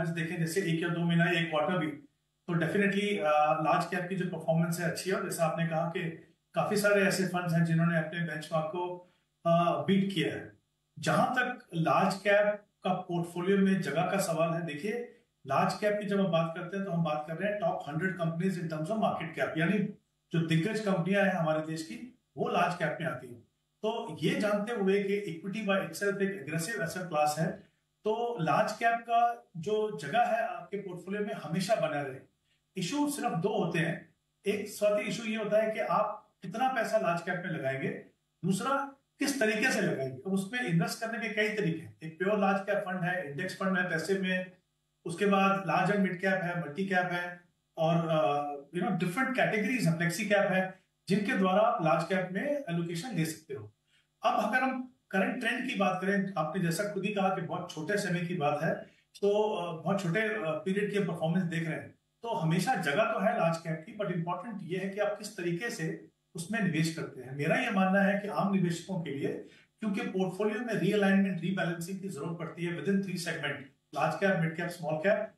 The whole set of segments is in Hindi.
परफॉर्मेंस देखें, जैसे 1 या 2 महीना, 1 क्वार्टर भी, तो डेफिनेटली लार्ज कैप की जो परफॉर्मेंस है अच्छी है। और जैसा आपने कहा कि काफी सारे ऐसे फंड्स हैं जिन्होंने अपने बेंचमार्क को बीट किया है। जहां तक लार्ज कैप का पोर्टफोलियो में जगह का सवाल है, देखिए लार्ज कैप की जब हम बात करते हैं तो हम बात कर रहे हैं top 100 companies in terms of market cap, यानी जो दिग्गज कंपनियां हैं हमारे देश की, वो लार्ज कैप में आती हैं। तो ये जानते हुए कि इक्विटी बाय इटसेल्फ एक एग्रेसिव एसेट क्लास है, तो लार्ज कैप का जो जगह है आपके पोर्टफोलियो में हमेशा बना रहे। इशू सिर्फ दो होते हैं। एक स्वाति इशू ये होता है कि आप कितना पैसा लार्ज कैप में लगाएंगे, दूसरा किस तरीके से लगाएंगे। और उसमें इन्वेस्ट करने के कई तरीके हैं। एक प्योर लार्ज कैप फंड है, इंडेक्स फंड है पैसे में, उसके बाद लार्ज एंड मिड कैप है, मल्टी कैप है, और डिफरेंट कैटेगरीज है, फ्लेक्सी कैप है, जिनके द्वारा आप लार्ज कैप में एलोकेशन ले सकते हो। अब अगर हम करंट ट्रेंड की बात करें, आपने जैसा खुद ही कहा कि बहुत छोटे समय की बात है, तो बहुत छोटे पीरियड की परफॉर्मेंस देख रहे हैं, तो हमेशा जगह तो है लार्ज कैप की, बट इंपॉर्टेंट ये है कि आप किस तरीके से उसमें निवेश करते हैं। मेरा यह मानना है कि आम निवेशकों के लिए, क्योंकि पोर्टफोलियो में रीअलाइनमेंट, रीबैलेंसिंग की जरूरत पड़ती है with in 3 segment, large cap, mid cap, small cap,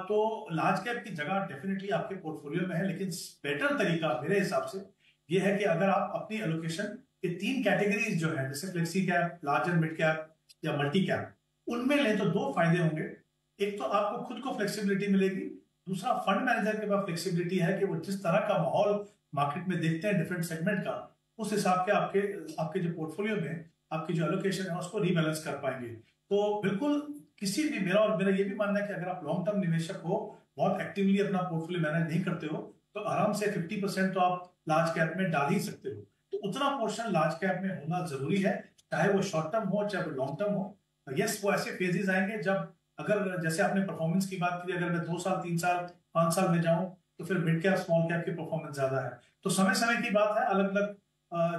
तो लार्ज कैप की जगह डेफिनेटली आपके पोर्टफोलियो में है। लेकिन बेटर तरीका मेरे हिसाब से यह है कि अगर आप अपनी एलोकेशन ये 3 कैटेगरीज जो है, जैसे flexi cap, large and mid cap या मल्टी कैप, उनमें लें तो 2 फायदे होंगे। एक तो आपको खुद को फ्लेक्सिबिलिटी मिलेगी, दूसरा फंड मैनेजर के पास फ्लेक्सिबिलिटी है कि वो जिस तरह का माहौल मार्केट में देखते हैं डिफरेंट सेगमेंट का, उस हिसाब के आपके आपके जो पोर्टफोलियो में आपकी जो एलोकेशन है उसको रीबैलेंस कर पाएंगे। तो बिल्कुल किसी भी, मेरा ये भी मानना है कि अगर आप लॉन्ग टर्म निवेशक हो, बहुत एक्टिवली अपना पोर्टफोलियो मैनेज नहीं करते हो, तो आराम से 50% तो आप लार्ज कैप में डाल ही सकते हो। तो उतना पोर्शन लार्ज कैप में होना जरूरी है, चाहे वो शॉर्ट टर्म हो चाहे वो लॉन्ग टर्म हो। यस, वो ऐसे फेजेस आएंगे जब, अगर जैसे आपने परफॉर्मेंस की बात की, अगर मैं 2 साल, 3 साल, 5 साल में जाऊं, तो फिर मिड कैप, स्मॉल कैप की परफॉर्मेंस ज्यादा है। तो समय समय की बात है, अलग अलग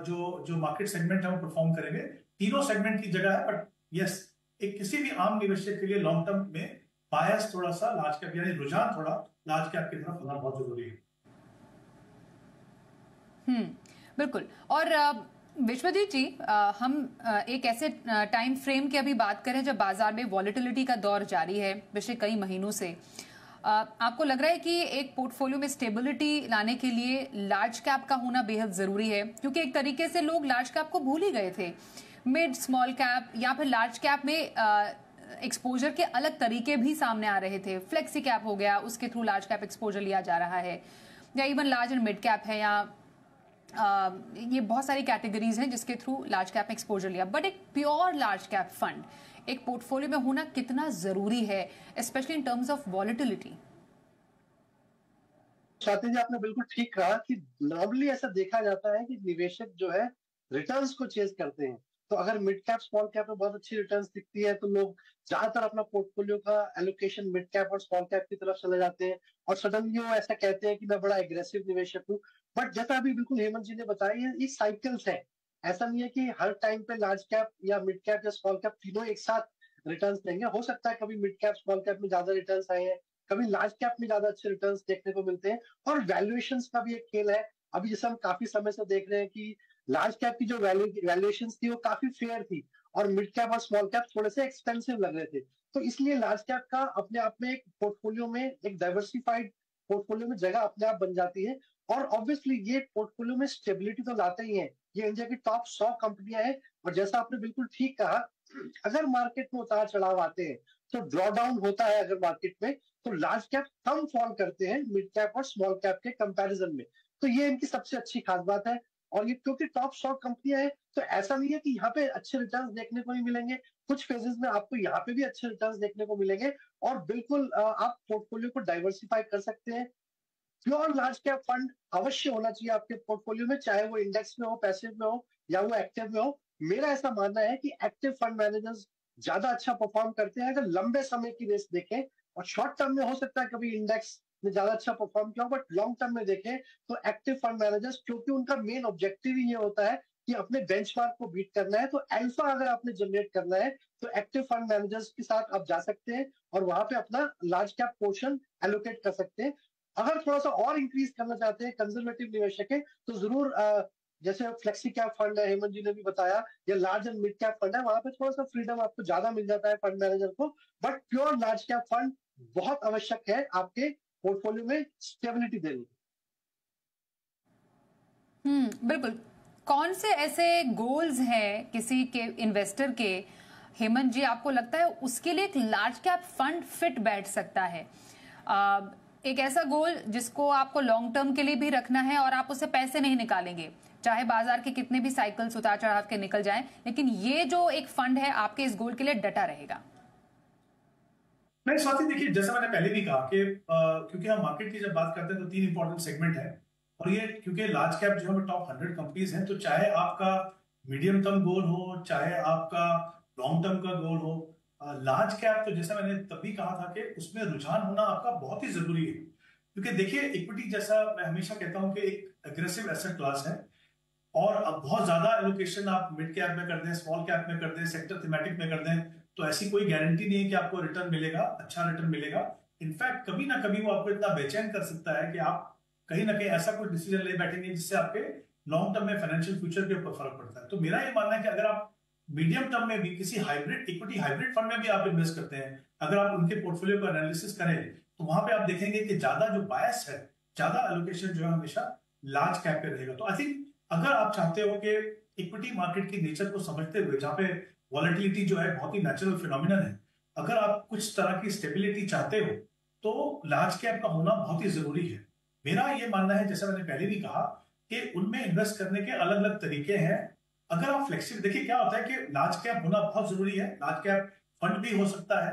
जो जो मार्केट सेगमेंट है वो परफॉर्म करेंगे। तीनों सेगमेंट की जगह है, बट यस, एक किसी भी आम निवेशक के लिए लॉन्ग टर्म में बायस थोड़ा सा लार्ज कैप, यानी रुझान थोड़ा लार्ज कैप की तरफ होना बहुत जरूरी है। बिल्कुल। और विश्वजीत जी, हम एक ऐसे टाइम फ्रेम की अभी बात करें जब बाजार में वॉलेटिलिटी का दौर जारी है पिछले कई महीनों से, आपको लग रहा है कि एक पोर्टफोलियो में स्टेबिलिटी लाने के लिए लार्ज कैप का होना बेहद जरूरी है? क्योंकि एक तरीके से लोग लार्ज कैप को भूल ही गए थे। मिड, स्मॉल कैप या फिर लार्ज कैप में एक्सपोजर के अलग तरीके भी सामने आ रहे थे। फ्लेक्सी कैप हो गया, उसके थ्रू लार्ज कैप एक्सपोजर लिया जा रहा है, या even large and mid cap है, या ये बहुत सारी कैटेगरीज हैं जिसके थ्रू लार्ज कैप एक्सपोजर लिया। बट एक प्योर लार्ज कैप फंड एक पोर्टफोलियो में होना कितना जरूरी है, specially in terms of volatility? Swati ji, आपने बिल्कुल ठीक कहा कि नॉर्मली ऐसा देखा जाता है कि निवेशक जो है रिटर्न्स को चेज करते हैं। तो अगर मिड कैप, स्मॉल कैप में बहुत अच्छी रिटर्न्स दिखती है, तो लोग ज्यादातर अपना पोर्टफोलियो का एलोकेशन मिड कैप और स्मॉल कैप की तरफ चले जाते हैं, और सडनली वो ऐसा कहते हैं कि मैं बड़ा एग्रेसिव निवेशक हूँ। बट जैसा अभी बिल्कुल हेमंत जी ने बताया, ये साइकिल्स है। ऐसा नहीं है कि हर टाइम पे लार्ज कैप या मिड कैप या स्मॉल कैप तीनों एक साथ रिटर्न्स देंगे। हो सकता है कभी मिड कैप, स्मॉल कैप में ज्यादा रिटर्न्स आए हैं, कभी लार्ज कैप में ज्यादा अच्छे रिटर्न्स देखने को मिलते हैं। और वैल्यूएशंस का भी एक खेल है। अभी जैसे हम काफी समय से देख रहे हैं कि लार्ज कैप की जो वैल्यूएशंस थी वो काफी फेयर थी, और मिड कैप और स्मॉल कैप थोड़े से एक्सपेंसिव लग रहे थे। तो इसलिए लार्ज कैप का अपने आप में एक पोर्टफोलियो में, एक डाइवर्सिफाइड पोर्टफोलियो में जगह अपने आप बन जाती है। और ऑब्वियसली ये पोर्टफोलियो में स्टेबिलिटी तो लाते ही है। ये इंडिया की टॉप 100 कंपनियां हैं, और जैसा आपने बिल्कुल ठीक कहा, अगर मार्केट में उतार चढ़ाव आते हैं तो ड्रॉ डाउन होता है अगर मार्केट में, तो लार्ज कैप कम फॉल करते हैं मिड कैप और स्मॉल कैप के कंपैरिजन में। तो ये इनकी सबसे अच्छी खास बात है। और ये क्योंकि टॉप 100 कंपनियां हैं, तो ऐसा नहीं है कि यहाँ पे अच्छे रिटर्न्स देखने को ही मिलेंगे। कुछ फेजेस में आपको यहाँ पे भी अच्छे रिटर्न्स देखने को मिलेंगे, और बिल्कुल आप पोर्टफोलियो को डाइवर्सिफाई कर सकते हैं। प्योर लार्ज कैप फंड अवश्य होना चाहिए आपके पोर्टफोलियो में, चाहे वो इंडेक्स में हो, पैसिव में हो, या वो एक्टिव में हो। मेरा ऐसा मानना है कि एक्टिव फंड मैनेजर्स ज्यादा अच्छा परफॉर्म करते हैं अगर लंबे समय की रेस देखें। और शॉर्ट टर्म में हो सकता है कभी इंडेक्स ने ज्यादा अच्छा परफॉर्म किया हो, बट लॉन्ग टर्म में देखें तो एक्टिव फंड मैनेजर्स, क्योंकि उनका मेन ऑब्जेक्टिव ही ये होता है कि अपने बेंचमार्क को बीट करना है। तो अल्फा अगर आपने जनरेट करना है, तो एक्टिव फंड मैनेजर्स के साथ आप जा सकते हैं और वहां पे अपना लार्ज कैप पोर्शन एलोकेट कर सकते हैं। अगर थोड़ा सा और इंक्रीज करना चाहते हैं, कंजर्वेटिव निवेशक है, तो जरूर जैसे फ्लेक्सी कैप फंड है, हेमंत जी ने भी बताया, या large and mid cap fund है, वहां पे थोड़ा सा फ्रीडम आपको ज्यादा मिल जाता है फंड मैनेजर को। But pure large cap fund बहुत आवश्यक है आपके पोर्टफोलियो में स्टेबिलिटी देनी। बिल्कुल। कौन से ऐसे गोल्स हैं किसी के इन्वेस्टर के, हेमंत जी, आपको लगता है उसके लिए एक लार्ज कैप फंड फिट बैठ सकता है? एक ऐसा गोल जिसको आपको लॉन्ग टर्म के लिए भी रखना है और आप उससे पैसे नहीं निकालेंगे, चाहे बाजार के कितने भी साइकिल्स उतार चढ़ाव के निकल जाएं, लेकिन ये जो एक फंड है आपके इस गोल के लिए डटा रहेगा। नहीं स्वाति, देखिए जैसा मैंने पहले भी कहा कि क्योंकि हम मार्केट की जब बात करते हैं तो 3 इंपॉर्टेंट सेगमेंट है, और ये क्योंकि लार्ज कैप जो है टॉप 100 कंपनीज हैं, तो चाहे आपका मीडियम टर्म गोल हो, चाहे आपका लॉन्ग टर्म का गोल हो, लार्ज कैप तो जैसा मैंने तभी कहा था कि उसमें रुझान होना आपका बहुत ही जरूरी है। क्योंकि देखिए इक्विटी, जैसा मैं हमेशा कहता हूं कि एक एग्रेसिव एसेट क्लास है, और अब बहुत ज्यादा एलोकेशन आप मिड कैप में कर दें, स्मॉल कैप में कर दें, सेक्टर थीमेटिक में कर दें, तो ऐसी कोई गारंटी नहीं है कि आपको रिटर्न मिलेगा, अच्छा रिटर्न मिलेगा। इनफैक्ट कभी ना कभी वो आपको इतना बेचैन कर सकता है कि आप कहीं ना कहीं ऐसा कोई डिसीजन ले बैठेंगे जिससे आपके लॉन्ग टर्म में फाइनेंशियल फ्यूचर के ऊपर फर्क पड़ता है। तो मेरा ये मानना है कि अगर आप मीडियम टर्म में भी किसी हाइब्रिड इक्विटी हाइब्रिड फंड में भी आप इन्वेस्ट करते हैं, अगर आप उनके पोर्टफोलियो का एनालिसिस करें, तो वहां पे आप देखेंगे कि ज्यादा जो बायस है, ज्यादा एलोकेशन जो है हमेशा लार्ज कैप पे रहेगा। तो आई थिंक अगर आप चाहते हो कि इक्विटी मार्केट की नेचर को समझते हुए, जहां पे वॉलेटिलिटी जो है बहुत ही नेचुरल फिनोमिनन है, अगर आप कुछ तरह की स्टेबिलिटी चाहते हो तो लार्ज कैप का होना बहुत ही जरूरी है। मेरा ये मानना है, जैसा मैंने पहले भी कहा, कि उनमें इन्वेस्ट करने के अलग अलग तरीके हैं। अगर आप फ्लेक्सिबल, देखिए क्या होता है कि लार्ज कैप होना बहुत जरूरी है, लार्ज कैप फंड भी हो सकता है।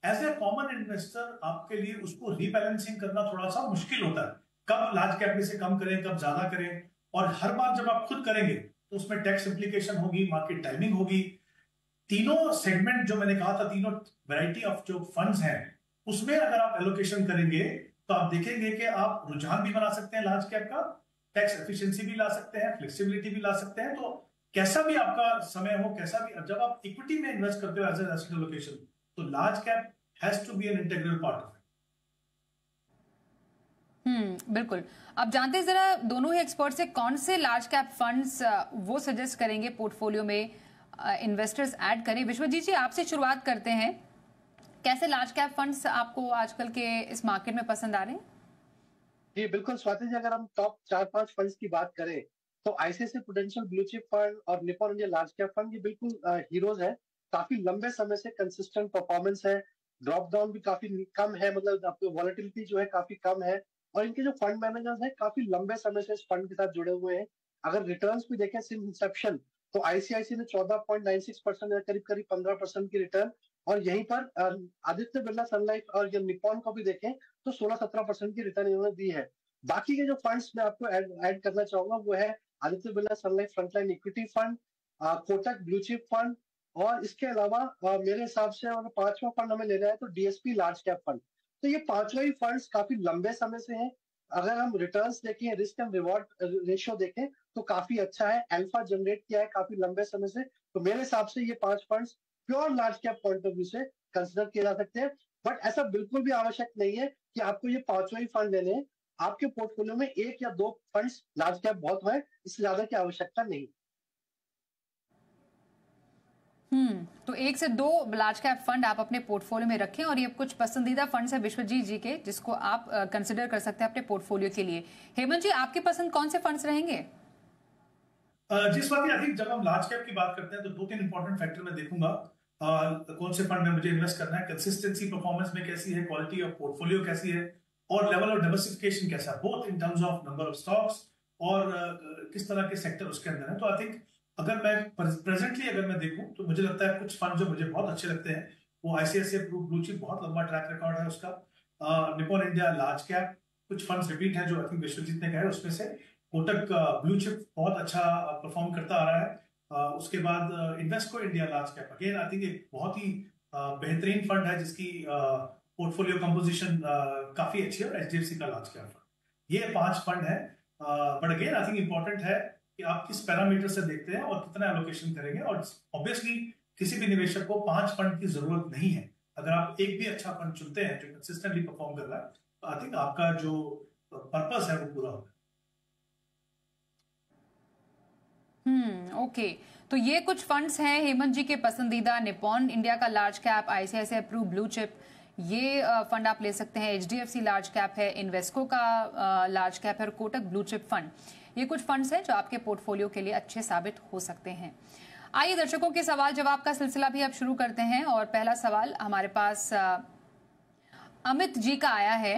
एज ए कॉमन इन्वेस्टर आपके लिए उसको रीबैलेंसिंग करना थोड़ा सा मुश्किल होता है, कब लार्ज कैप में से कम करें, कब ज्यादा करें, और हर बार जब आप खुद करेंगे तो उसमें टैक्स इंप्लीकेशन होगी, मार्केट टाइमिंग होगी। तीनों सेगमेंट जो मैंने कहा था, तीनों वैरायटी ऑफ जो फंड्स हैं, उसमें अगर आप एलोकेशन करेंगे तो आप देखेंगे कि आप रुझान भी बना सकते हैं लार्ज कैप का, टैक्स एफिशिएंसी भी ला सकते हैं, फ्लेक्सिबिलिटी भी ला सकते हैं। तो कैसा भी आपका समय हो, कैसा भी, जब आप इक्विटी में इन्वेस्ट करते हो एज एन एसेट एलोकेशन, तो large cap has to be an integral part of it. बिल्कुल। अब जानते हैं जरा दोनों ही एक्सपर्ट से कौन से लार्ज कैप फंड्स वो सजेस्ट करेंगे पोर्टफोलियो में इन्वेस्टर्स ऐड करें। विश्वजीत जी, आपसे शुरुआत करते हैं। कैसे लार्ज कैप फंड्स आपको आजकल के इस मार्केट में पसंद आ रहे हैं? जी बिल्कुल स्वाति जी, अगर हम टॉप 4-5 फंड्स की बात करें तो ICICI prudential blue chip fund और Nippon India large cap fund ये बिल्कुल हीरोज है। काफी लंबे समय से कंसिस्टेंट परफॉर्मेंस है, ड्रॉप डाउन भी काफी कम है, मतलब आपको वॉलेटिलिटी जो है काफी कम है, और इनके जो फंड मैनेजर्स हैं काफी लंबे समय से इस फंड के साथ जुड़े हुए हैं। अगर रिटर्न्स भी देखें सिंस इंसेप्शन, तो आईसीआईसीआई ने 14.96% करीब करीब 15% की रिटर्न, और यहीं पर आदित्य बिरला सन लाइफ और निप्पॉन को भी देखें तो 16-17% की रिटर्न इन्होंने दी है। बाकी के जो फंड्स मैं आपको ऐड करना चाहूंगा वो है Aditya Birla sun life frontline equity fund, Kotak blue chip fund, और इसके अलावा मेरे हिसाब से अगर 5वां फंड हमें लेना है तो डीएसपी लार्ज कैप फंड। तो ये 5वां ही फंड्स काफी लंबे समय से हैं। अगर हम रिटर्न्स देखें, रिस्क एंड रिवॉर्ड रेशियो देखें तो काफी अच्छा है, अल्फा जनरेट किया है काफी लंबे समय से। तो मेरे हिसाब से ये 5 funds pure large cap point of view से कंसिडर किए जा सकते हैं। बट ऐसा बिल्कुल भी आवश्यक नहीं है कि आपको ये 5वां ही फंड लेने हैं। आपके पोर्टफोलियो में 1 या 2 फंड्स लार्ज कैप बहुत है, इससे ज्यादा की आवश्यकता नहीं। तो 1 से 2 लार्ज कैप फंड आप अपने पोर्टफोलियो में रखें, और ये कुछ पसंदीदा फंड्स है विश्वजीत जी के जिसको आप कंसिडर कर सकते हैं अपने पोर्टफोलियो के लिए। हेमंत जी, आपकी पसंद कौन से फंड्स रहेंगे? जिस बात आई थिंक जब हम लार्ज कैप की बात करते हैं तो 2-3 इंपॉर्टेंट फैक्टर मैं देखूंगा कौन से फंड में मुझे इन्वेस्ट करना है, कंसिस्टेंसी परफॉर्मेंस में कैसी है, क्वालिटी ऑफ पोर्टफोलियो कैसी है, और लेवल ऑफ डाइवर्सिफिकेशन कैसा है, both in terms of number of stocks और किस तरह के सेक्टर उसके अंदर है। तो आई थिंक अगर मैं प्रेजेंटली अगर मैं देखूं तो मुझे लगता है कुछ फंड जो मुझे बहुत अच्छे लगते हैं वो आईसीआईसीआई ब्लू चिप, बहुत लंबा ट्रैक रिकॉर्ड है उसका, निप्पॉन इंडिया लार्ज कैप, कुछ फंड्स रिपीट है जो आई थिंक विश्वजीत ने कहा उसमें से, कोटक ब्लू चिप बहुत अच्छा परफॉर्म करता आ रहा है, उसके बाद Invesco India large cap again I think एक बहुत ही बेहतरीन फंड है जिसकी पोर्टफोलियो कंपोजिशन काफी अच्छी है, और एचडीएफसी का लार्ज कैप फंड। ये 5 फंड है। But again I think important है कि आप किस पैरामीटर से देखते हैं और कितना एलोकेशन करेंगे, और ऑब्वियसली किसी भी निवेशक को 5 फंड की जरूरत नहीं है। अगर आप एक भी अच्छा फंड चुनते हैं जो कंसिस्टेंटली परफॉर्म कर रहा है, तो आई थिंक आपका जो पर्पस है वो पूरा होगा। ओके। तो ये कुछ फंड्स हैं हेमंत जी के पसंदीदा, निप्पॉन इंडिया का large cap, ICICI Pru blue chip, ये फंड आप ले सकते हैं। HDFC लार्ज कैप है, इन्वेस्को का लार्ज कैप है और कोटक ब्लू चिप फंड, ये कुछ फंड्स हैं जो आपके पोर्टफोलियो के लिए अच्छे साबित हो सकते हैं। आइए दर्शकों के सवाल जवाब का सिलसिला भी अब शुरू करते हैं और पहला सवाल हमारे पास अमित जी का आया है।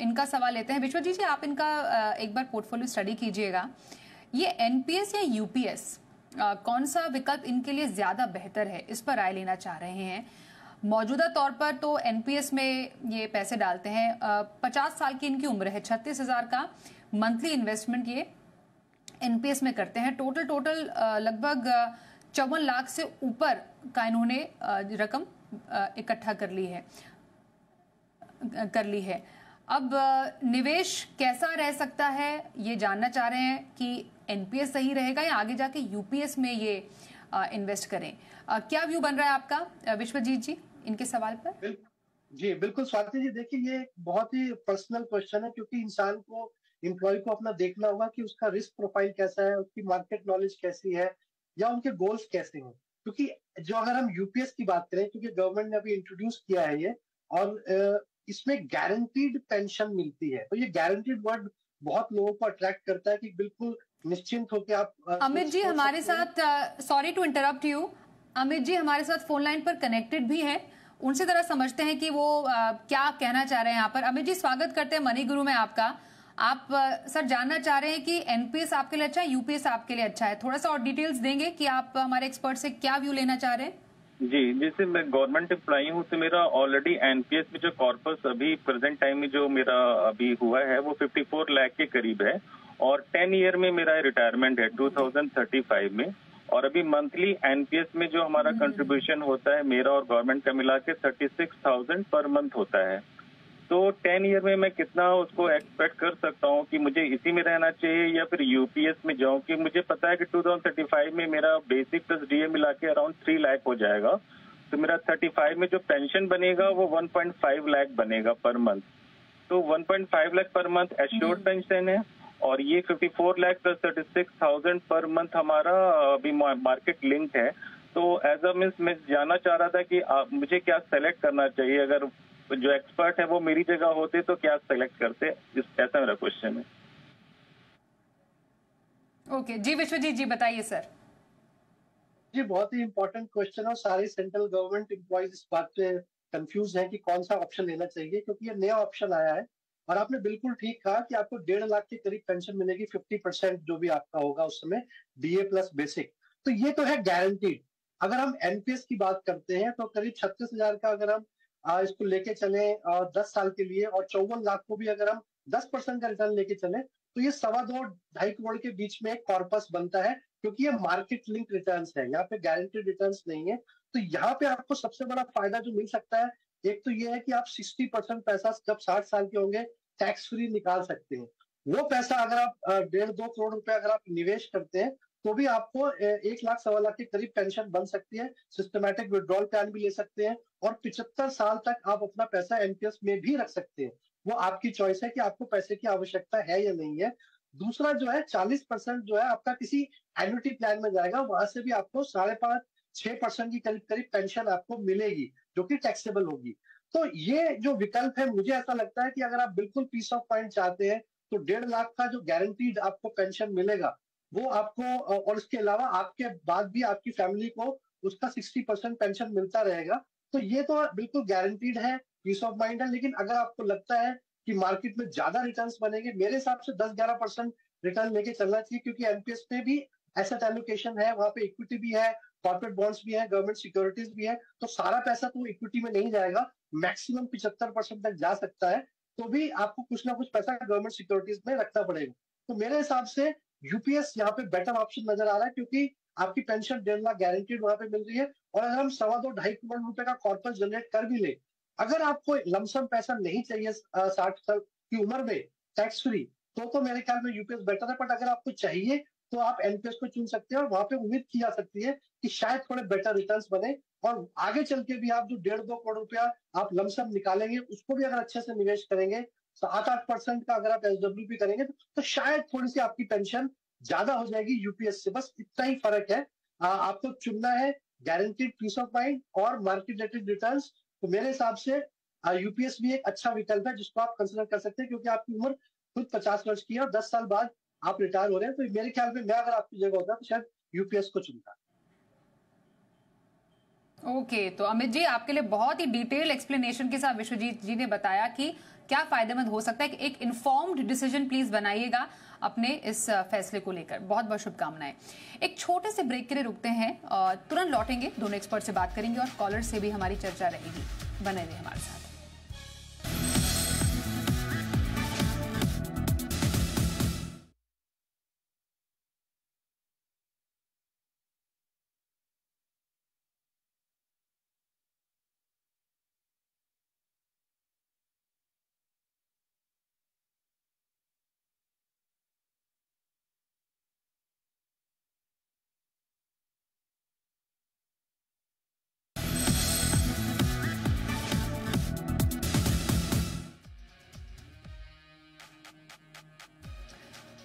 इनका सवाल लेते हैं। विश्वजीत जी, आप इनका एक बार पोर्टफोलियो स्टडी कीजिएगा। ये NPS या UPS कौन सा विकल्प इनके लिए ज्यादा बेहतर है, इस पर राय लेना चाह रहे हैं। मौजूदा तौर पर तो NPS में ये पैसे डालते हैं। 50 साल की इनकी उम्र है। 36,000 का मंथली इन्वेस्टमेंट ये NPS में करते हैं। टोटल लगभग 54 लाख से ऊपर का इन्होंने रकम इकट्ठा कर ली है। अब निवेश कैसा रह सकता है, ये जानना चाह रहे हैं कि NPS सही रहेगा या आगे जाके UPS में ये इन्वेस्ट करें। क्या व्यू बन रहा है आपका विश्वजीत जी इनके सवाल पर? जी बिल्कुल स्वाति जी, देखिए ये बहुत ही पर्सनल क्वेश्चन है, क्योंकि इंसान को, एम्प्लॉय को अपना देखना होगा कि उसका रिस्क प्रोफाइल कैसा है, उसकी मार्केट नॉलेज कैसी है, या उनके गोल्स कैसे हैं। क्योंकि जो अगर हम UPS की बात करें, क्योंकि गवर्नमेंट ने अभी इंट्रोड्यूस किया है ये, और इसमें गारंटीड पेंशन मिलती है, तो ये गारंटीड वर्ड बहुत लोगों को अट्रैक्ट करता है कि बिल्कुल निश्चिंत होकर आप अमित जी हमारे साथ, sorry to interrupt you, Amit ji हमारे साथ फोन लाइन पर कनेक्टेड भी है, उनसे जरा समझते हैं कि वो क्या कहना चाह रहे हैं यहाँ पर। अमित जी, स्वागत करते हैं मनी गुरु में आपका। आप सर जानना चाह रहे हैं कि NPS आपके लिए अच्छा है, UPS आपके लिए अच्छा है। थोड़ा सा और डिटेल्स देंगे कि आप हमारे एक्सपर्ट से क्या व्यू लेना चाह रहे हैं? जी, जैसे मैं गवर्नमेंट एम्प्लॉई हूँ, तो मेरा ऑलरेडी NPS में जो कॉर्पस अभी प्रेजेंट टाइम में जो मेरा अभी हुआ है वो 54 लाख के करीब है, और 10 ईयर में मेरा रिटायरमेंट है 2035 में। और अभी मंथली NPS में जो हमारा कंट्रीब्यूशन होता है मेरा और गवर्नमेंट का मिला के 36,000 पर मंथ होता है। तो 10 ईयर में मैं कितना उसको एक्सपेक्ट कर सकता हूँ कि मुझे इसी में रहना चाहिए या फिर UPS में जाऊँ, कि मुझे पता है कि 2035 में मेरा बेसिक प्लस DA मिला के अराउंड 3 लाख हो जाएगा, तो मेरा 35 में जो पेंशन बनेगा वो 1.5 लाख बनेगा पर मंथ। तो 1.5 lakh per month assured pension है, और ये 54 लाख प्लस 36,000 पर मंथ हमारा अभी मार्केट लिंक है। तो एज अ मीन्स मैं जानना चाह रहा था कि मुझे क्या सेलेक्ट करना चाहिए, अगर जो एक्सपर्ट है वो मेरी जगह होते तो क्या सेलेक्ट करते, ऐसा मेरा क्वेश्चन है। ओके जी, विश्वजीत जी बताइए सर। जी बहुत ही इंपॉर्टेंट क्वेश्चन है, और सारे सेंट्रल गवर्नमेंट एम्प्लॉइज इस बात पे कंफ्यूज हैं कि कौन सा ऑप्शन लेना चाहिए, क्योंकि ये नया ऑप्शन आया है। और आपने बिल्कुल ठीक कहा कि आपको 1.5 लाख के करीब पेंशन मिलेगी, 50% जो भी आपका होगा उस समय DA प्लस बेसिक। तो ये तो है गारंटीड। अगर हम NPS की बात करते हैं तो करीब 36,000 का अगर हम इसको लेके चले 10 साल के लिए, और 54 लाख को भी अगर हम 10% का रिटर्न लेके चले, तो ये 2.25-2.5 करोड़ के बीच में एक कॉर्पस बनता है, क्योंकि ये मार्केट लिंक रिटर्न्स है, यहाँ पे गारंटीड रिटर्न्स नहीं है। तो यहाँ पे आपको सबसे बड़ा फायदा जो मिल सकता है, एक तो ये है कि आप 60% पैसा जब 60 साल के होंगे टैक्स फ्री निकाल सकते हैं। वो पैसा अगर आप 1.5-2 करोड़ रुपए अगर आप निवेश करते हैं, तो भी आपको 1 लाख 1.25 लाख के करीब पेंशन बन सकती है। सिस्टमैटिक विड्रॉल प्लान भी ले सकते हैं, और 75 साल तक आप अपना पैसा NPS में भी रख सकते हैं। वो आपकी चॉइस है कि आपको पैसे की आवश्यकता है या नहीं है। दूसरा जो है 40% जो है आपका किसी एन्युटी प्लान में जाएगा, वहां से भी आपको 5.5-6% की करीब करीब पेंशन आपको मिलेगी, जो कि टैक्सेबल होगी। तो ये जो विकल्प है, मुझे ऐसा लगता है कि अगर आप बिल्कुल पीस ऑफ माइंड चाहते हैं, तो 1.5 लाख का जो गारंटीड आपको पेंशन मिलेगा वो आपको, और इसके अलावा आपके बाद भी आपकी फैमिली को उसका 60% पेंशन मिलता रहेगा। तो ये तो बिल्कुल गारंटीड है, पीस ऑफ माइंड है। लेकिन अगर आपको लगता है कि मार्केट में ज्यादा रिटर्न्स बनेंगे, मेरे हिसाब से 10-11% रिटर्न लेके चलना चाहिए, क्योंकि NPS में भी एसेट एलोकेशन है, वहां पे इक्विटी भी है, कॉर्पोरेट बॉन्ड्स भी है, गवर्नमेंट सिक्योरिटीज भी है। तो सारा पैसा तो इक्विटी में नहीं जाएगा, मैक्सिमम 75% तक जा सकता है, तो भी आपको कुछ ना कुछ पैसा गवर्नमेंट सिक्योरिटीज में रखना पड़ेगा। तो मेरे हिसाब से UPS यहाँ पे बेटर ऑप्शन नजर आ रहा है, क्योंकि आपकी पेंशन 1.5 लाख गारंटीड वहां पे मिल रही है। और अगर हम 2.25-2.5 करोड़ रुपए का कॉर्पस जनरेट कर भी ले, अगर आपको लमसम पैसा नहीं चाहिए 60 साल की उम्र में टैक्स फ्री, तो मेरे ख्याल में UPS बेटर है। बट अगर आपको चाहिए तो आप NPS को चुन सकते हैं, और वहां पे उम्मीद की जा सकती है कि शायद थोड़े बेटर रिटर्न्स बने, और आगे चल के भी आप जो 1.5-2 करोड़ रुपया आप लमसम निकालेंगे, उसको भी अगर अच्छे से निवेश करेंगे, 7-8% का अगर आप SWP करेंगे, तो शायद थोड़ी सी आपकी पेंशन ज्यादा हो जाएगी UPS से। बस इतना ही फर्क है। आपको चुनना है गारंटीड पीस ऑफ माइंड और मार्केट रिलेटेड रिटर्न्स। तो मेरे हिसाब से यूपीएस भी एक अच्छा विकल्प है जिसको आप कंसिडर कर सकते हैं, क्योंकि आपकी उम्र खुद 50 वर्ष की है और 10 साल बाद आप रिटायर हो रहे हैं। तो मेरे ख्याल में मैं अगर आपकी जगह होता तो शायद यूपीएस को चुनता। ओके, तो अमित जी आपके लिए बहुत ही डिटेल एक्सप्लेनेशन के साथ विश्वजीत जी ने बताया कि क्या फायदेमंद हो सकता है। कि एक इन्फॉर्म्ड डिसीजन प्लीज बनाइएगा अपने इस फैसले को लेकर। बहुत बहुत शुभकामनाएं। एक छोटे से ब्रेक के लिए रुकते हैं और तुरंत लौटेंगे, दोनों एक्सपर्ट से बात करेंगे और कॉलर से भी हमारी चर्चा रहेगी। बने रहिए हमारे साथ।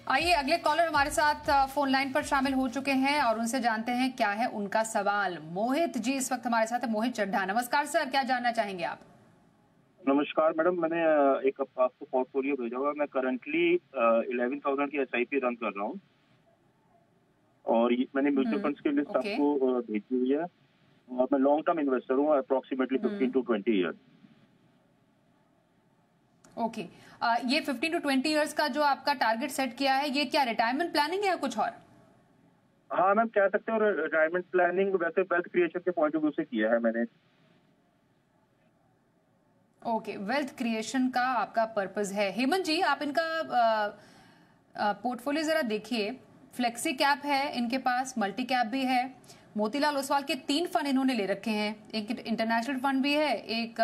आइए अगले कॉलर हमारे साथ फोन लाइन पर शामिल हो चुके हैं और उनसे जानते हैं क्या है उनका सवाल। मोहित जी इस वक्त हमारे साथ है। मोहित चड्ढा, नमस्कार सर, क्या जानना चाहेंगे आप? नमस्कार मैडम, मैंने एक आपको पोर्टफोलियो भेजा हुआ है। मैं करंटली 11,000 की SIP रन कर रहा हूँ और मैंने म्यूचुअल फंड्स की लिस्ट आपको भेजी हुई है और मैं लॉन्ग टर्म इन्वेस्टर हूँ, अप्रोक्सीमेटली 15 to 20 ईयर। ओके, ये 15 to 20 इयर्स का जो आपका टारगेट सेट किया है, ये क्या रिटायरमेंट प्लानिंग है या कुछ और? हाँ मैम, कह सकते हो रिटायरमेंट प्लानिंग, वैसे वेल्थ क्रिएशन के पॉइंट ऑफ व्यू से किया है मैंने। ओके, वेल्थ क्रिएशन का आपका पर्पस है। हेमंत जी आप इनका पोर्टफोलियो जरा देखिए। फ्लेक्सी कैप है इनके पास, मल्टी कैप भी है। मोतीलाल ओसवाल के 3 फंड इन्होंने ले रखे हैं, एक इंटरनेशनल फंड भी है, एक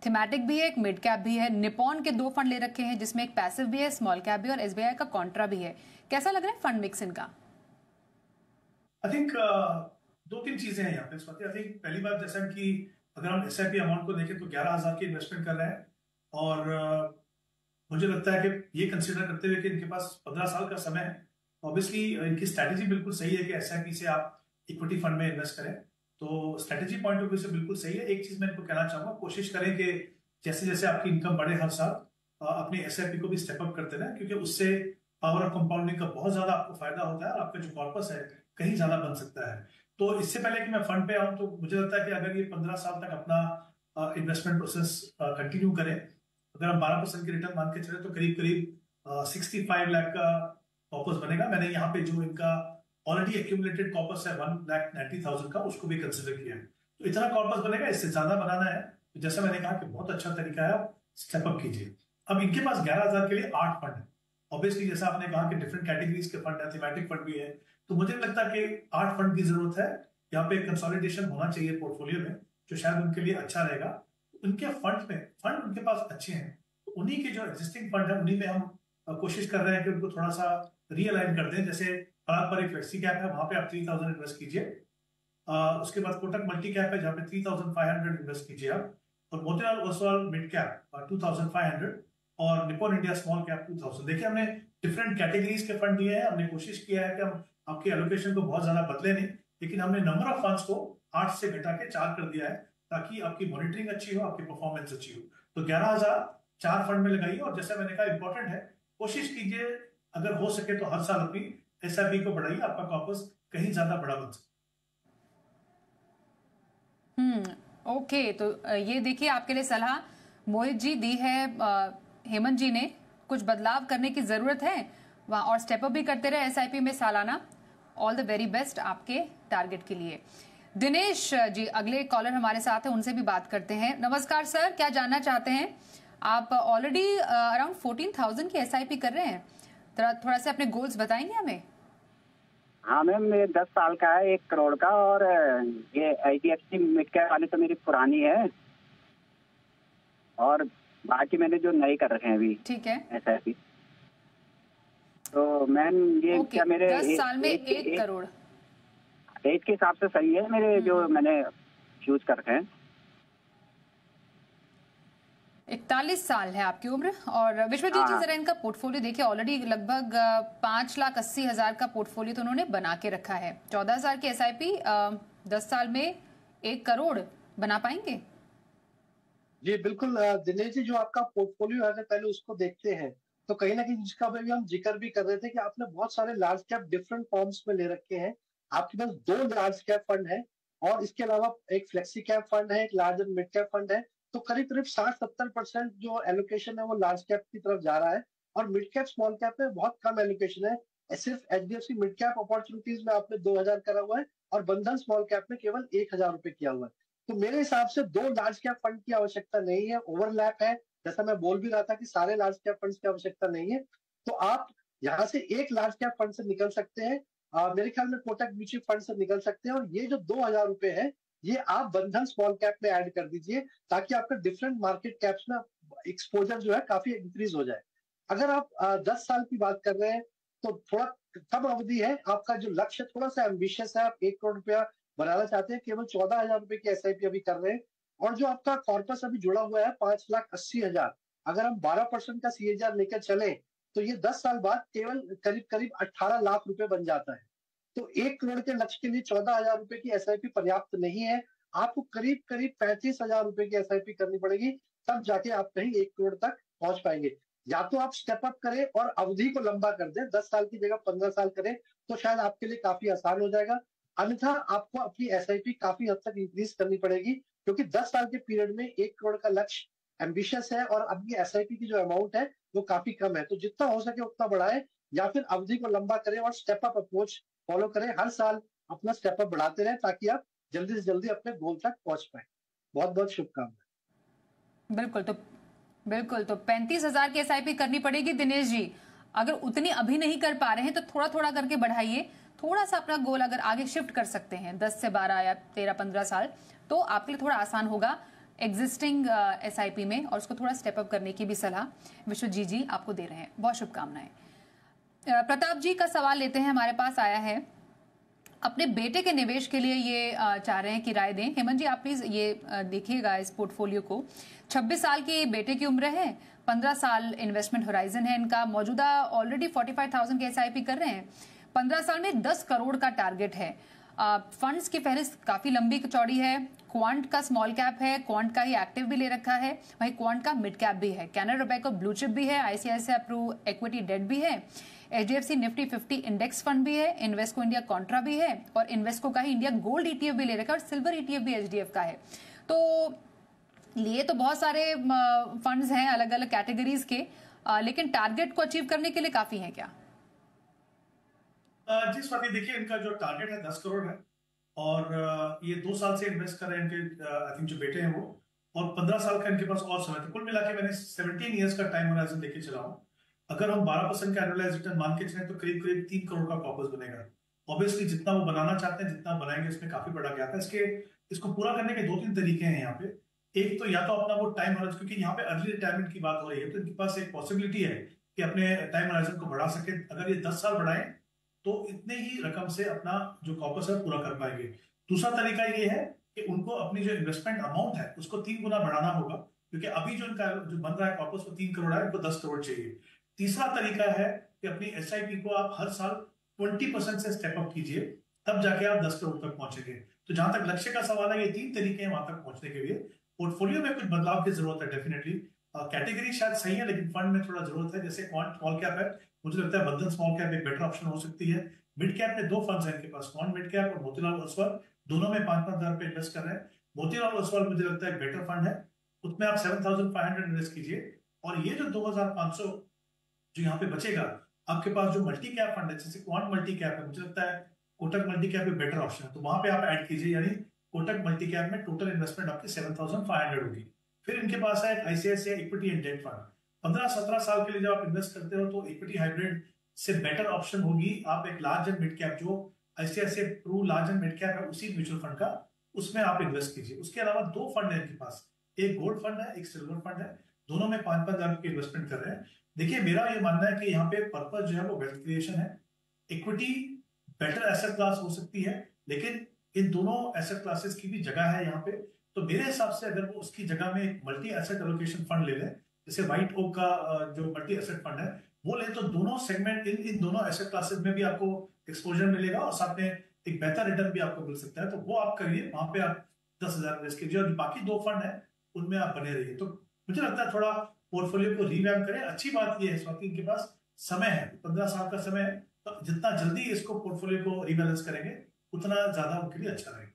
थीमेटिक भी है, एक मिड कैप भी है। निपॉन के 2 फंड ले रखे हैं जिसमें एक पैसिव भी है, स्मॉल कैप भी, और SBI का कॉन्ट्रा भी है। कैसा लग रहा है फंड मिक्स इनका? आई थिंक 2-3 चीजें हैं यहाँ पे स्वाति। आई थिंक पहली बात, जैसा कि अगर हम SIP अमाउंट को देखें तो 11,000 की इन्वेस्टमेंट कर रहे हैं और मुझे लगता है कि ये कंसिडर करते हुए कि इनके पास 15 साल का समय है, ऑब्वियसली इनकी स्ट्रैटेजी बिल्कुल सही है कि SIP से आप इक्विटी फंड में इन्वेस्ट करें। तो स्ट्रैटेजी पॉइंट ऑफ व्यू से बिल्कुल सही है। एक चीज मैं इनको कहना चाहूंगा, कोशिश करें कि जैसे जैसे आपकी इनकम बढ़े हर साल अपनी SIP को भी स्टेप अप करते रहें, क्योंकि उससे पावर ऑफ कंपाउंडिंग का बहुत ज्यादा आपको फायदा होता है और आपका जो कॉर्पस है कहीं ज्यादा बन सकता है। तो इससे पहले कि मैं फंड पे आऊं, तो मुझे लगता है कि अगर ये 15 साल तक अपना इन्वेस्टमेंट प्रोसेस कंटिन्यू करें, अगर हम 12% की रिटर्न मान के चले तो करीब करीब 65 लाख का कॉर्पस बनेगा। मैंने यहाँ पे जो इनका ऑलरेडी एक्यूमुलेटेड कॉर्पस है 1,90,000 का, उसको भी कंसिडर किया है। तो इतना कॉर्पस बनेगा, इससे ज्यादा बनाना है तो जैसा मैंने कहा कि बहुत अच्छा तरीका है, आप स्टेप अप कीजिए। अब इनके पास 11,000 के लिए 8 फंड है। ऑब्वियसली जैसा आपने कहा कि डिफरेंट कैटेगरीज के फंड है, थीमेटिक फंड भी है, तो मुझे लगता है कि 8 फंड की जरूरत है। यहाँ पे कंसोलिडेशन होना चाहिए पोर्टफोलियो में, जो शायद उनके लिए अच्छा रहेगा। उनके फंड उनके पास अच्छे हैं, तो उन्हीं के जो एग्जिस्टिंग फंड है उन्हीं में हम कोशिश कर रहे हैं कि उनको थोड़ा सा रीअलाइन कर दें। जैसे फराग पर एक फ्लेक्सी कैप है, वहां पे आप 3,000 इन्वेस्ट कीजिए। उसके बाद कोटक मल्टी कैप है जहाँ पे 3,500 इन्वेस्ट कीजिए आप, और मोतीलाल ओसवाल मिड कैप 2,500 और निपॉन इंडिया स्मॉल कैप 2,000। देखिए हमने डिफरेंट कैटेगरीज के फंड दिए हैं। हमने कोशिश किया है कि हम आपके एलोकेशन को बहुत ज्यादा बदले नहीं, लेकिन हमने नंबर ऑफ फंड्स को 8 से घटा के 4 कर दिया है ताकि आपकी मॉनिटरिंग अच्छी हो, आपकी परफॉर्मेंस अच्छी हो। तो 11,000 4 फंड में लगाइए और जैसा मैंने कहा इंपॉर्टेंट है, कोशिश कीजिए अगर हो सके तो हर साल अपनी SIP को बढ़ाइए, आपका कॉर्पस कहीं ज्यादा बड़ा बन सके। ओके, तो ये देखिए आपके लिए सलाह मोहित जी दी है हेमंत जी ने। कुछ बदलाव करने की जरूरत है वहां और स्टेप अप भी करते रहे SIP में सालाना। ऑल द वेरी बेस्ट आपके टारगेट के लिए। दिनेश जी अगले कॉलर हमारे साथ हैं, उनसे भी बात करते हैं। नमस्कार सर, क्या जानना चाहते हैं? आप ऑलरेडी अराउंड 14,000 की SIP कर रहे हैं, थोड़ा सा अपने गोल्स बताएंगे हमें? हाँ मैम, ये 10 साल का है, 1 करोड़ का, और ये IDFC मिड कैप वाली तो मेरी पुरानी है और बाकी मैंने जो नई कर रखे हैं अभी। ठीक है SIP। तो मैम ये क्या मेरे 10 साल में 1 करोड़ एज के हिसाब से सही है मेरे जो मैंने चूज कर रखे हैं? 41 साल है आपकी उम्र। और विश्वजीत जी जरा इनका पोर्टफोलियो देखिए, ऑलरेडी लगभग 5,80,000 का पोर्टफोलियो तो उन्होंने बना के रखा है। 14,000 की SIP 10 साल में 1 करोड़ बना पाएंगे? जी बिल्कुल दिनेश जी, जो आपका पोर्टफोलियो है, अगर पहले उसको देखते हैं तो कहीं ना कहीं जिसका भी हम जिक्र भी कर रहे थे कि आपने बहुत सारे लार्ज कैप डिफरेंट फॉर्म्स में ले रखे हैं। आपके पास 2 लार्ज कैप फंड है और इसके अलावा एक फ्लेक्सी कैप फंड है, एक large and mid cap fund है। तो करीब करीब 60-70% जो एलोकेशन है वो लार्ज कैप की तरफ जा रहा है और मिड कैप स्मॉल कैप में बहुत कम एलोकेशन है। सिर्फ एचडीएफसी मिड कैप अपॉर्चुनिटीज में आपने 2,000 करा हुआ है और बंधन स्मॉल कैप में केवल 1,000 रुपए किया हुआ है। तो मेरे हिसाब से 2 लार्ज कैप फंड की आवश्यकता नहीं है, ओवरलैप है। जैसा मैं बोल भी रहा था कि सारे लार्ज कैप फंड्स की आवश्यकता नहीं है। तो आप यहाँ से एक लार्ज कैप फंड से निकल सकते हैं। मेरे ख्याल में कोटक म्यूचुअल फंड से निकल सकते हैं और ये जो 2,000 रुपए है ये आप बंधन स्मॉल कैप में ऐड कर दीजिए ताकि आपका डिफरेंट मार्केट कैप्स में एक्सपोजर जो है काफी इंक्रीज हो जाए। अगर आप 10 साल की बात कर रहे हैं तो थोड़ा कम अवधि है, आपका जो लक्ष्य थोड़ा सा एम्बिशियस है, आप 1 करोड़ रुपया बनाना चाहते हैं, केवल 14,000 रुपए की एसआईपी अभी कर रहे हैं। और जो आपका कॉर्पस अभी जुड़ा हुआ है 5,80,000, अगर हम 12% का सीएजीआर लेकर चले तो ये 10 साल बाद केवल करीब करीब 18 लाख रुपए बन जाता है। तो 1 करोड़ के लक्ष्य के लिए 14,000 रुपए की एसआईपी पर्याप्त नहीं है। आपको करीब करीब 35,000 रुपए की एसआईपी करनी पड़ेगी, तब जाके आप कहीं 1 करोड़ तक पहुंच पाएंगे। या तो आप स्टेप अप करें और अवधि को लंबा कर दें, 10 साल की जगह 15 साल करें तो शायद आपके लिए काफी आसान हो जाएगा। अन्यथा आपको अपनी एसआईपी काफी हद तक इंक्रीज करनी पड़ेगी क्योंकि 10 साल के पीरियड में 1 करोड़ का लक्ष्य एम्बिशियस है और अपनी एसआईपी की जो अमाउंट है वो काफी कम है। तो जितना हो सके उतना बढ़ाएं या फिर अवधि को लंबा करें और स्टेप अप अप्रोच फॉलो करें। हर साल अपना स्टेप अप बढ़ाते रहें ताकि आप जल्दी से जल्दी अपने गोल तक पहुंच पाए। बहुत बहुत शुभकामनाएं। बिल्कुल तो 35,000 की एसआईपी करनी पड़ेगी दिनेश जी। अगर उतनी अभी नहीं कर पा रहे हैं तो थोड़ा थोड़ा करके बढ़ाइए। थोड़ा सा अपना गोल अगर आगे शिफ्ट कर सकते हैं 10 से 12 या 13-15 साल तो आपके लिए थोड़ा आसान होगा एग्जिस्टिंग एसआईपी में, और उसको थोड़ा स्टेप अप करने की भी सलाह विश्वजीत जी आपको दे रहे हैं। बहुत शुभकामनाएं। प्रताप जी का सवाल लेते हैं, हमारे पास आया है। अपने बेटे के निवेश के लिए ये चाह रहे हैं कि राय दें। हेमंत जी आप प्लीज ये देखिएगा इस पोर्टफोलियो को। 26 साल के बेटे की उम्र है, 15 साल इन्वेस्टमेंट होराइजन है इनका। मौजूदा ऑलरेडी 45,000 के एसआईपी कर रहे हैं। 15 साल में 10 करोड़ का टारगेट है। फंड्स की फहरिस्त काफी लंबी चौड़ी है। क्वांट का स्मॉल कैप है, क्वांट का ही एक्टिव भी ले रखा है, वहीं क्वांट का मिड कैप भी है, कैनरा रुपए को ब्लू चिप भी है, आईसीआईसीआई अप्रूव इक्विटी डेट भी है, एचडीएफसी निफ्टी 50 इंडेक्स फंड भी है, इन्वेस्को इंडिया कॉन्ट्रा भी है और इन्वेस्को का ही इंडिया गोल्ड ईटीएफ भी ले रखा है और सिल्वर ईटीएफ भी एचडीएफ का है। तो लिए तो बहुत सारे फंड्स हैं अलग अलग कैटेगरीज के, लेकिन टारगेट को अचीव करने के लिए काफी है क्या? जी स्वाति, देखिए इनका जो टारगेट है 10 करोड़ है और ये 2 साल से इन्वेस्ट कर रहे हैं इनके आई थिंक जो बेटे हैं वो, और 15 साल का इनके पास और समय था। कुल मिला के मैंने 17 ईयर्स का टाइम होराइजन लेके चला हूँ। अगर हम 12% का एनुअलाइज रिटर्न मान के चलें तो करीब करीब 3 करोड़ का कॉर्पस बनेगा। ऑब्वियसली जितना वो बनाना चाहते हैं, जितना बनाएंगे उसमें काफी बड़ा गैप है। इसको पूरा करने के 2-3 तरीके हैं यहाँ पे। एक तो या तो अपना वो टाइम होराइजन, क्योंकि यहाँ पे अर्ली रिटायरमेंट की बात हो रही है तो इनके पास एक पॉसिबिलिटी है कि अपने टाइम होराइजन को बढ़ा सके। अगर ये 10 साल बढ़ाएं तो इतने ही रकम से अपना जो कॉर्पस है पूरा कर पाएंगे। दूसरा तरीका ये है कि उनको अपनी जो इन्वेस्टमेंट अमाउंट है उसको 3 गुना बढ़ाना होगा, क्योंकि अभी जो इनका जो बन रहा है कॉर्पस वो 3 करोड़ है, इनको 10 करोड़ चाहिए। तीसरा तरीका है कि अपनी एसआईपी को आप हर साल 20% से स्टेप अप कीजिए, तब जाके आप 10 करोड़ तक पहुंचेंगे। तो जहां तक लक्ष्य का सवाल है, ये 3 तरीके हैं वहां तक पहुंचने के लिए। पोर्टफोलियो में कुछ बदलाव की जरूरत है डेफिनेटली। कैटेगरी शायद सही है लेकिन फंड में थोड़ा जरूरत है। जैसे क्वांट स्मॉल कैप है, मुझे लगता है बंधन स्मॉल कैप एक बेटर ऑप्शन हो सकती है। मिड कैप में 2 फंड्स हैं इनके पास, क्वांट मिड कैप और मोतीलाल ओसवाल, दोनों में 5-5 हजार रुपए इन्वेस्ट कर रहे हैं। मोतीलाल ओसवाल मुझे लगता है एक बेटर फंड है, उसमें आप 7,500 इन्वेस्ट कीजिए और ये जो 2,500 जो यहाँ पे बचेगा, आपके पास जो मल्टी कैप फंड है जैसे क्वांट मल्टी कैप है, मुझे लगता है कोटक मल्टी कैप एक बेटर ऑप्शन है, तो वहां पे आप ऐड कीजिए। यानी कोटक मल्टी कैप में टोटल इन्वेस्टमेंट आपकी 7,500 होगी। फिर इनके पास है ICICI equity and debt fund. 15-17 साल के लिए जब आप इन्वेस्ट करते हो तो इक्विटी हाइब्रिड से बेटर ऑप्शन होगी आप एक लार्ज एंड मिड कैप, जो ICICI Pru large and mid cap है उसी म्यूचुअल फंड का, उसमें आप इन्वेस्ट कीजिए। उसके अलावा 2 फंड है इनके पास, एक गोल्ड फंड है, एक सिल्वर फंड है, दोनों में 5-5 हजार की इन्वेस्टमेंट कर रहे हैं। देखिए मेरा ये मानना है कि यहाँ पे पर्पस जो है वो वेल्थ क्रिएशन है। इक्विटी बेटर एसेट क्लास हो सकती है, लेकिन इन दोनों एसेट क्लासेस की भी जगह है यहाँ पे। तो मेरे हिसाब से अगर वो उसकी जगह में एक मल्टी एसेट एलोकेशन फंड ले लें, जैसे व्हाइट ओक का जो मल्टी एसेट फंड है वो ले, तो दोनों सेगमेंट इन दोनों एसेट क्लासेस में भी आपको एक्सपोजर मिलेगा और साथ में एक बेहतर रिटर्न भी आपको मिल सकता है। तो वो आप करिए, वहां पे आप 10,000 इन्वेस्ट कीजिए। और बाकी 2 फंड है उनमें आप बने रहिए। तो मुझे लगता है थोड़ा पोर्टफोलियो को रिवैम्प करें। अच्छी बात यह है इस वक्त इनके पास समय है, 15 साल का समय है, तो जितना जल्दी इसको पोर्टफोलियो को रिबैलेंस करेंगे उतना ज्यादा उनके लिए अच्छा रहेगा।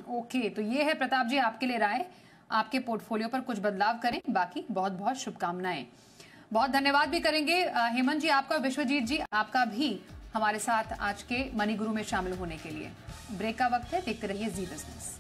ओके, तो ये है प्रताप जी आपके लिए राय, आपके पोर्टफोलियो पर कुछ बदलाव करें। बाकी बहुत बहुत शुभकामनाएं। बहुत धन्यवाद भी करेंगे हेमंत जी आपका, विश्वजीत जी आपका भी हमारे साथ आज के मनी गुरु में शामिल होने के लिए। ब्रेक का वक्त है, देखते रहिए जी बिजनेस।